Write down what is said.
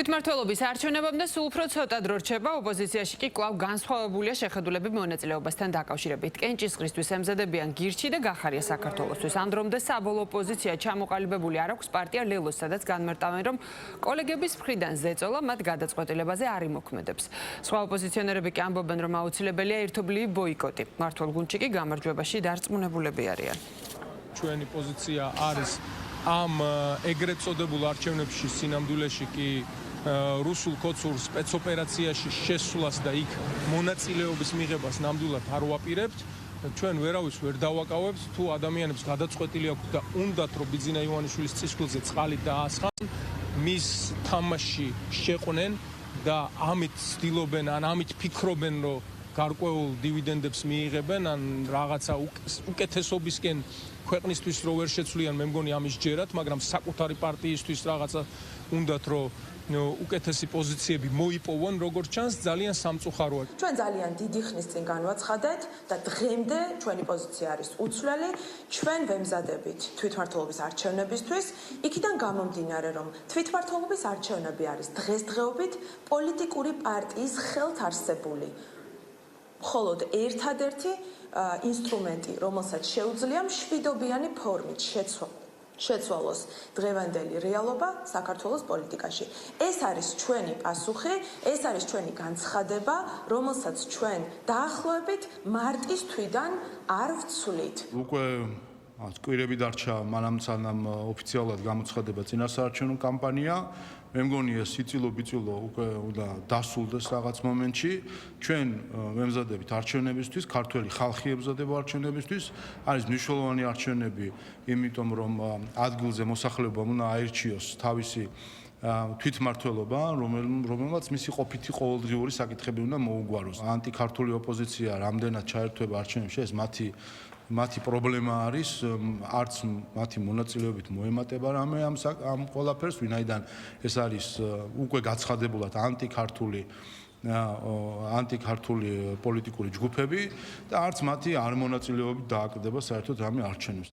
თვითმმართველობის არჩევნებამდე სულ უფრო ცოტა დრო რჩება, ოპოზიციაში კი კვლავ განსხვავებულია შეხედულები მონაწილეობასთან დაკავშირებით. კენჭისყრისთვის ემზადებიან გირჩი და გახარია საქართველოსთვის. ამ დრომდე საბოლოო პოზიცია ჩამოყალიბებული არ აქვს პარტია ლელოს, სადაც განმარტავენ, რომ კოლეგების მხრიდან ზეწოლა მათ გადაწყვეტილებაზე არ იმოქმედებს. სხვა ოპოზიციონერები კი ამბობენ, რომ აუცილებელია ერთობლივი ბოიკოტი. მმართველ გუნდში კი გამარჯვებაში დარწმუნებულები არიან. ჩვენი პოზიცია არის ამ ეგრეთ წოდებულ არჩევნებში სინამდვილეში კი რუსულ კოცურ სპეცოპერაციაში შესვლას და იქ მონაწილეობის მიღებას ნამდვილად არ ვაპირებთ. ჩვენ ვერავის ვერ დავაკავებთ, თუ ადამიანებს გადაწყვეტილი აქვს და უნდათ რომ ბიძინა ივანიშვილის წისქვილზე წყალი დაასხან, მის თამაში შეყვნენ და ამით ცდილობენ, ან ამით ფიქრობენ, რომ გარკვეულ დივიდენდებს მიიღებენ, ან რაღაცა უკეთესობისკენ ქვეყნისთვის რო ვერ შეცვლიან, მე მგონი ამის ჯერათ, მაგრამ საკუთარი პარტიისთვის რაღაცა უნდათ რომ უკეთესი პოზიციები მოიპოვონ, როგორც ჩანს, ძალიან სამწუხაროა. ჩვენ ძალიან დიდი ხნის წინ განვაცხადეთ და დღემდე ჩვენი პოზიცია არის უცვლელი. ჩვენ ვემზადებით თვითმმართველობის არჩევნებისთვის, იქიდან გამომდინარე, რომ თვითმმართველობის არჩევნები არის დღესდღეობით პოლიტიკური პარტიის ხელთ არსებული მხოლოდ ერთადერთი ინსტრუმენტი, რომელსაც შეუძლია მშვიდობიანი ფორმით შეცვალოს დღევანდელი რეალობა საქართველოს პოლიტიკაში. ეს არის ჩვენი პასუხი, ეს არის ჩვენი განცხადება, რომელსაც ჩვენ დაახლოებით მარტის თვიდან არ ვცვლით. უკვე კვირები დარჩა მანამ ოფიციალურად გამოცხადება წინასაარჩევნო კამპანია. მე მგონი ეს იწილო-ბიწილო უკვე უნდა დასრულდეს რაღაც მომენტში. ჩვენ ვემზადებით არჩევნებისთვის, ქართველი ხალხი ემზადება არჩევნებისთვის. არის მნიშვნელოვანი არჩევნები, იმიტომ რომ ადგილზე მოსახლეობამ უნდა აირჩიოს თავისი თვითმმართველობა, რომელმაც მისი ყოფითი ყოველდღიური საკითხები უნდა მოუგვაროს. ანტიქართული ოპოზიცია რამდენად ჩაერთვება არჩევნებში, ეს მათი პრობლემა არის, არც მათი მონაწილეობით მოემატება რამე ამ ყველაფერს, ვინაიდან ეს არის უკვე გაცხადებულად ანტიქართული პოლიტიკური ჯგუფები და არც მათი არ მონაწილეობით დააკრდება საერთოდ რამე არჩევნებს.